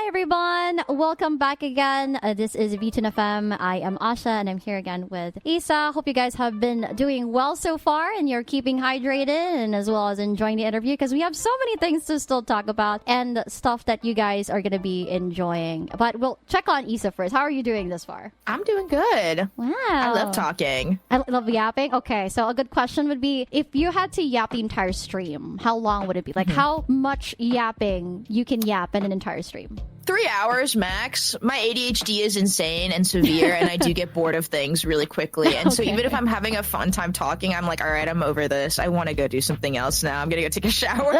Hi, everyone. Welcome back again. This is V10 FM. I am Asha, and I'm here again with Isa. Hope you guys have been doing well so far, and you're keeping hydrated, and as well as enjoying the interview, because we have so many things to still talk about and stuff that you guys are going to be enjoying. But we'll check on Isa first. How are you doing this far? I'm doing good. Wow. I love talking. I love yapping. Okay, so a good question would be, if you had to yap the entire stream, how long would it be? Like, how much yapping you can yap in an entire stream? 3 hours max. My ADHD is insane and severe, and I do get bored of things really quickly. And so even if I'm having a fun time talking, I'm like, all right, I'm over this. I want to go do something else now. I'm going to go take a shower.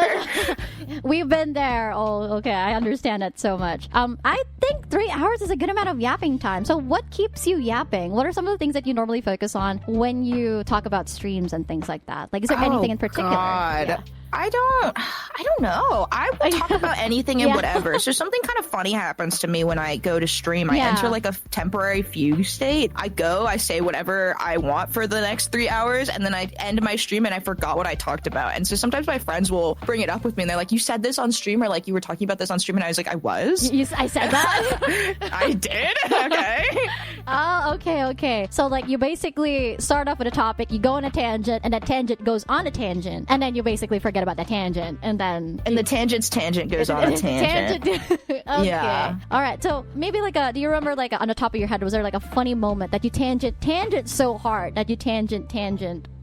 We've been there. Oh, okay. I understand that so much. I think 3 hours is a good amount of yapping time. So what keeps you yapping? What are some of the things that you normally focus on when you talk about streams and things like that? Like, is there anything in particular? God. Yeah. I don't know. I will talk about anything and whatever. So something kind of funny happens to me when I go to stream. I enter like a temporary fugue state. I say whatever I want for the next 3 hours, and then I end my stream and I forgot what I talked about. And so sometimes my friends will bring it up with me and they're like, you said this on stream, or like you were talking about this on stream, and I was like, I was? I said that? I did? Okay. Oh, okay. So like you basically start off with a topic, you go on a tangent, and that tangent goes on a tangent, and then you basically forget about the tangent, and then the tangent goes on a tangent. Okay. Yeah. All right. So maybe like do you remember like on the top of your head, was there like a funny moment that you tangent so hard that you tangent,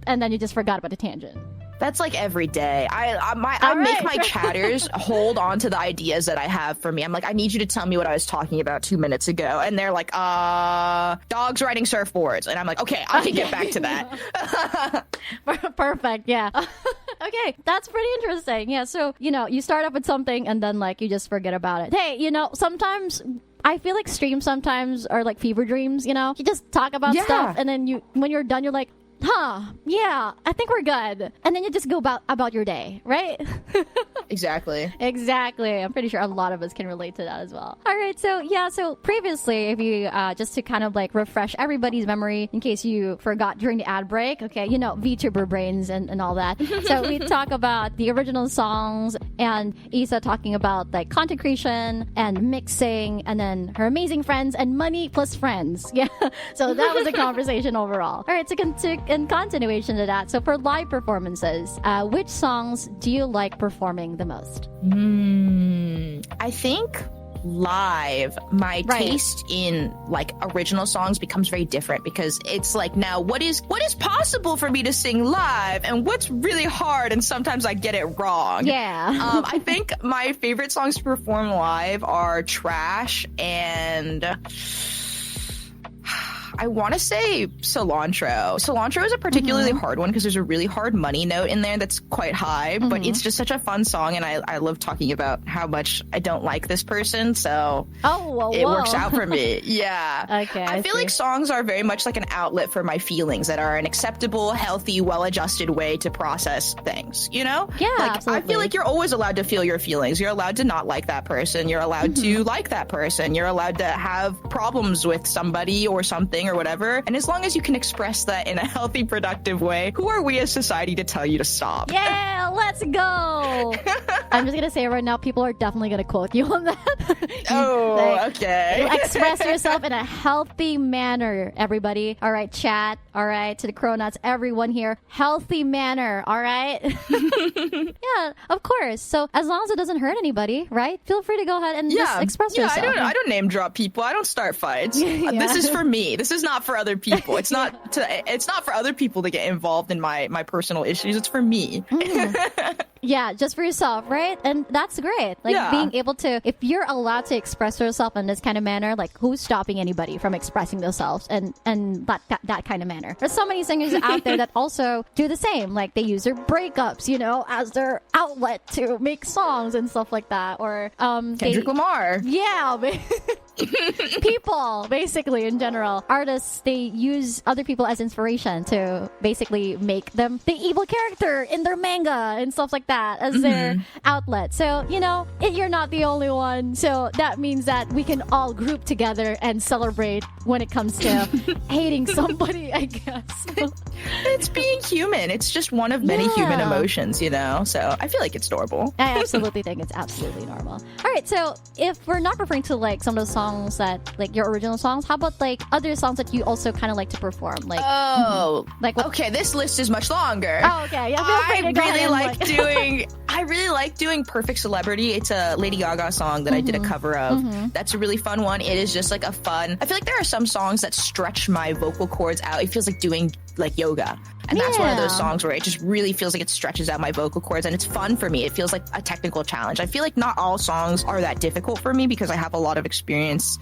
and then you just forgot about the tangent? That's like every day. I make my chatters hold on to the ideas that I have for me. I'm like, I need you to tell me what I was talking about 2 minutes ago. And they're like, dogs riding surfboards. And I'm like, okay, I can get back to that. Perfect. Yeah. Okay. That's pretty interesting. Yeah. So, you start off with something and then like you just forget about it. Hey, sometimes I feel like streams sometimes are like fever dreams, you just talk about stuff, and then when you're done, you're like, yeah, I think we're good. And then you just go about your day, right? Exactly. I'm pretty sure a lot of us can relate to that as well. All right, so previously, if you, just to kind of like refresh everybody's memory in case you forgot during the ad break, okay, VTuber brains and all that. So we talk about the original songs, and Isa talking about like content creation and mixing, and then her amazing friends and money plus friends. Yeah, so that was a conversation overall. All right, so in continuation to that, so for live performances, which songs do you like performing the most? I think live, my taste in like original songs becomes very different, because it's like, now what is possible for me to sing live and what's really hard, and sometimes I get it wrong. I think my favorite songs to perform live are Trash and I want to say Cilantro. Cilantro is a particularly hard one because there's a really hard money note in there that's quite high, but it's just such a fun song, and I love talking about how much I don't like this person, so it works out for me. Yeah. Okay. I feel like songs are very much like an outlet for my feelings that are an acceptable, healthy, well-adjusted way to process things, Yeah, like, absolutely. I feel like you're always allowed to feel your feelings. You're allowed to not like that person. You're allowed to like that person. You're allowed to have problems with somebody or something or whatever. And as long as you can express that in a healthy, productive way, who are we as society to tell you to stop? Yeah, let's go. I'm just going to say right now, people are definitely going to quote you on that. Okay. Express yourself in a healthy manner, everybody. All right, chat. All right, to the Cronuts, everyone here. Healthy manner, all right? Yeah, of course. So as long as it doesn't hurt anybody, right? Feel free to go ahead and just express yourself. I don't name drop people. I don't start fights. This is for me. This is not for other people. It's not for other people to get involved in my personal issues. It's for me. Yeah, just for yourself, right? And that's great. Like being able to, if you're allowed to express yourself in this kind of manner, like who's stopping anybody from expressing themselves and that kind of manner? There's so many singers out there that also do the same. Like they use their breakups, as their outlet to make songs and stuff like that. Or Kendrick Lamar. Yeah, people, basically, in general, artists, they use other people as inspiration to basically make them the evil character in their manga and stuff like that as their outlet. So, you're not the only one. So that means that we can all group together and celebrate when it comes to hating somebody, I guess. It's being human. It's just one of many human emotions, So I feel like it's normal. I absolutely think it's absolutely normal. All right, so if we're not referring to like some of those songs that like your original songs, how about like other songs that you also kind of like to perform? Like like what? Okay, this list is much longer. Oh, okay. Yeah, I really like doing Perfect Celebrity. It's a Lady Gaga song that I did a cover of. That's a really fun one. It is just like a fun. I feel like there are some songs that stretch my vocal cords out. It feels like doing like yoga. And that's one of those songs where it just really feels like it stretches out my vocal cords, and it's fun for me. It feels like a technical challenge. I feel like not all songs are that difficult for me because I have a lot of experience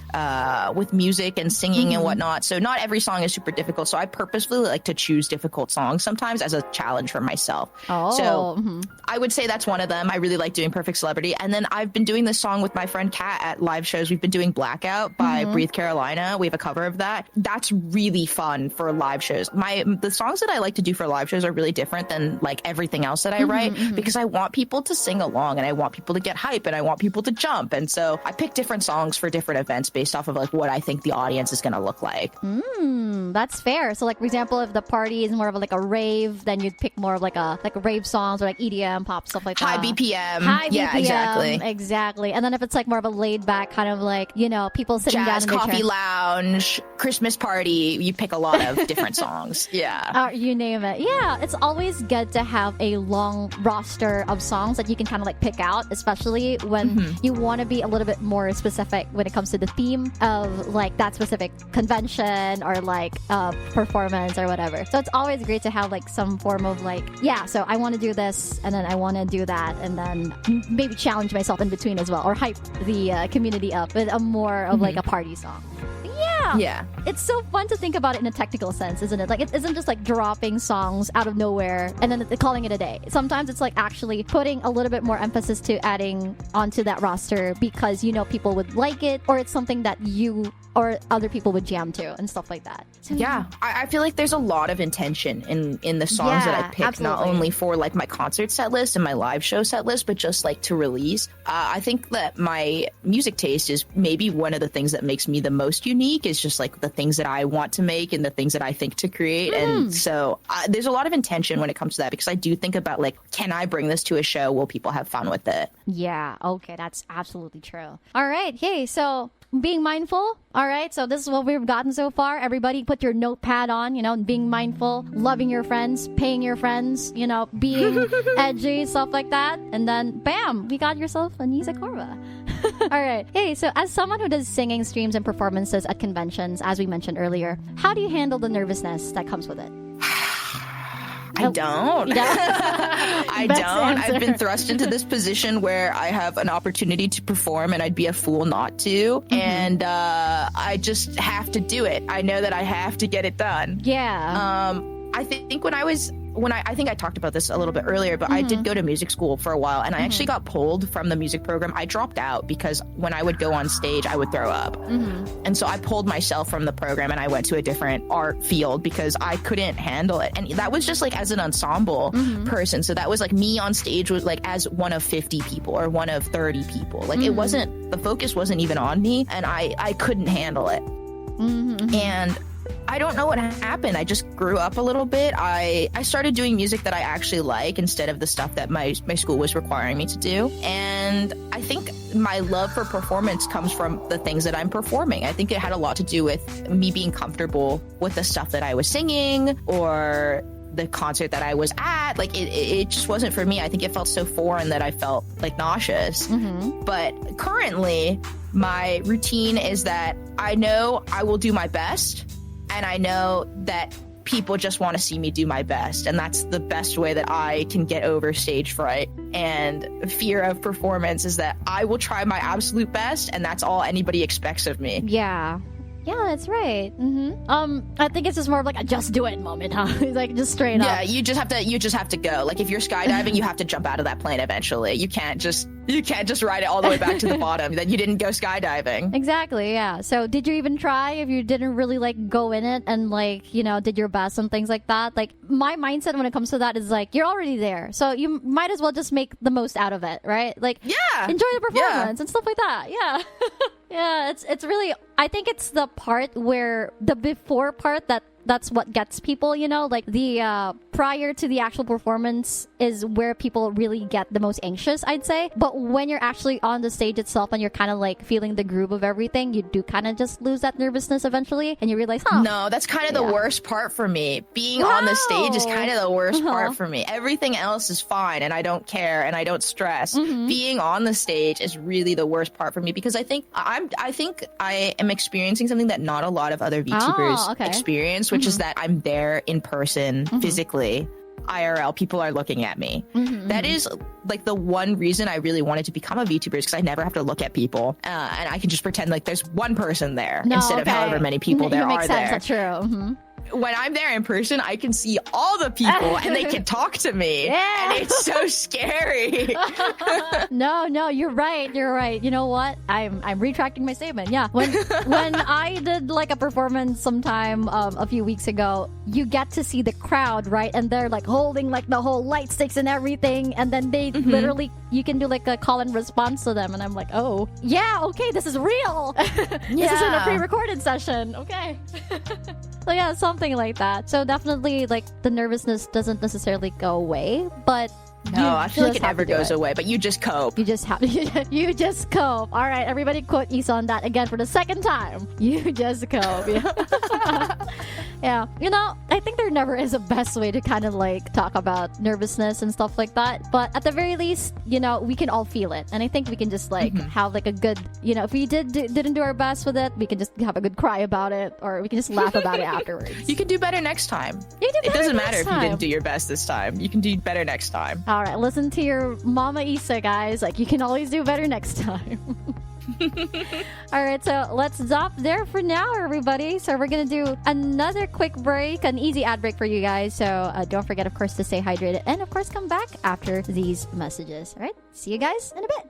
with music and singing and whatnot. So not every song is super difficult. So I purposefully like to choose difficult songs sometimes as a challenge for myself. So I would say that's one of them. I really like doing Perfect Celebrity. And then I've been doing this song with my friend Kat at live shows. We've been doing Blackout by Breathe Carolina. We have a cover of that. That's really fun for live shows. The songs that I like to do for live shows are really different than like everything else that I write because I want people to sing along and I want people to get hype and I want people to jump. And so I pick different songs for different events based off of like what I think the audience is going to look like. That's fair. So like, for example, if the party is more of like a rave, then you'd pick more of like a rave songs or like EDM, pop, stuff like that. High BPM. Yeah, exactly. And then if it's like more of a laid back kind of like, people sitting jazz, down in coffee their lounge, Christmas party, you pick a lot of different songs. Yeah. You name it. Yeah, it's always good to have a long roster of songs that you can kind of like pick out, especially when you want to be a little bit more specific when it comes to the theme of like that specific convention or like performance or whatever. So it's always great to have like some form of like, so I want to do this and then I want to do that and then maybe challenge myself in between as well or hype the community up with a more of like a party song. Yeah. It's so fun to think about it in a technical sense, isn't it? Like, it isn't just like dropping songs out of nowhere and then calling it a day. Sometimes it's like actually putting a little bit more emphasis to adding onto that roster because people would like it, or it's something that you or other people would jam to and stuff like that. So, I feel like there's a lot of intention in the songs that I pick, not only for like my concert set list and my live show set list, but just like to release. I think that my music taste is maybe one of the things that makes me the most unique is just like the things that I want to make and the things that I think to create. And so there's a lot of intention when it comes to that because I do think about like, can I bring this to a show? Will people have fun with it? Yeah. Okay. That's absolutely true. All right. Hey, so being mindful. All right. So this is what we've gotten so far. Everybody put your notepad on, being mindful, loving your friends, paying your friends, being edgy, stuff like that. And then bam, we got yourself an Isaa Corva. All right. Hey, so as someone who does singing streams and performances at conventions, as we mentioned earlier, how do you handle the nervousness that comes with it? I don't. I don't. Answer. I've been thrust into this position where I have an opportunity to perform and I'd be a fool not to. And I just have to do it. I know that I have to get it done. Yeah. I think I think I talked about this a little bit earlier, but I did go to music school for a while and I actually got pulled from the music program. I dropped out because when I would go on stage, I would throw up. And so I pulled myself from the program and I went to a different art field because I couldn't handle it. And that was just like as an ensemble person. So that was like me on stage was like as one of 50 people or one of 30 people. Like it wasn't, the focus wasn't even on me and I couldn't handle it. And I don't know what happened. I just grew up a little bit. I started doing music that I actually like instead of the stuff that my school was requiring me to do. And I think my love for performance comes from the things that I'm performing. I think it had a lot to do with me being comfortable with the stuff that I was singing or the concert that I was at. Like it just wasn't for me. I think it felt so foreign that I felt like nauseous. But currently my routine is that I know I will do my best. And I know that people just want to see me do my best. And that's the best way that I can get over stage fright and fear of performance is that I will try my absolute best. And that's all anybody expects of me. Yeah. Yeah, that's right. I think it's just more of like a just do it moment, huh? Like just straight up. Yeah, you just have to go. Like if you're skydiving, you have to jump out of that plane eventually. You can't just ride it all the way back to the bottom. Then you didn't go skydiving. Exactly, yeah. So did you even try if you didn't really like go in it and like, you know, did your best and things like that? Like my mindset when it comes to that is like, you're already there. So you might as well just make the most out of it, right? Like enjoy the performance and stuff like that. Yeah. Yeah, it's really, I think it's the part where the before part that's what gets people, you know, like the prior to the actual performance is where people really get the most anxious, I'd say. But when you're actually on the stage itself and you're kind of like feeling the groove of everything, you do kind of just lose that nervousness eventually and you realize, no, that's kind of the worst part for me. Being on the stage is kind of the worst part for me. Everything else is fine and I don't care and I don't stress. Being on the stage is really the worst part for me because I think I am experiencing something that not a lot of other VTubers experience, which is that I'm there in person, physically, IRL. People are looking at me. That is like the one reason I really wanted to become a VTuber is because I never have to look at people, and I can just pretend like there's one person there instead of however many people there are there. That's true. When I'm there in person, I can see all the people and they can talk to me. And it's so scary. No, you're right. You're right. You know what? I'm retracting my statement. Yeah. When I did like a performance sometime a few weeks ago, you get to see the crowd, right? And they're like holding like the whole light sticks and everything. And then they literally, you can do like a call and response to them. And I'm like, oh, yeah, okay, this is real. This isn't a pre-recorded session. Okay. So yeah, something like that. So definitely, like, the nervousness doesn't necessarily go away, but no, I feel like it never goes away, but you just cope. You just have you just cope. All right, everybody quote Isa on that again for the second time. You just cope. Yeah. You know, I think there never is a best way to kind of like talk about nervousness and stuff like that. But at the very least, you know, we can all feel it. And I think we can just like have like a good, you know, if we didn't do our best with it, we can just have a good cry about it, or we can just laugh about it afterwards. You can do better next time. It doesn't matter if you didn't do your best this time. You can do better next time. All right, listen to your mama Isa, guys. Like, you can always do better next time. All right, so let's stop there for now, everybody. So we're gonna do another quick break, an easy ad break for you guys. So don't forget, of course, to stay hydrated and of course come back after these messages. All right, see you guys in a bit.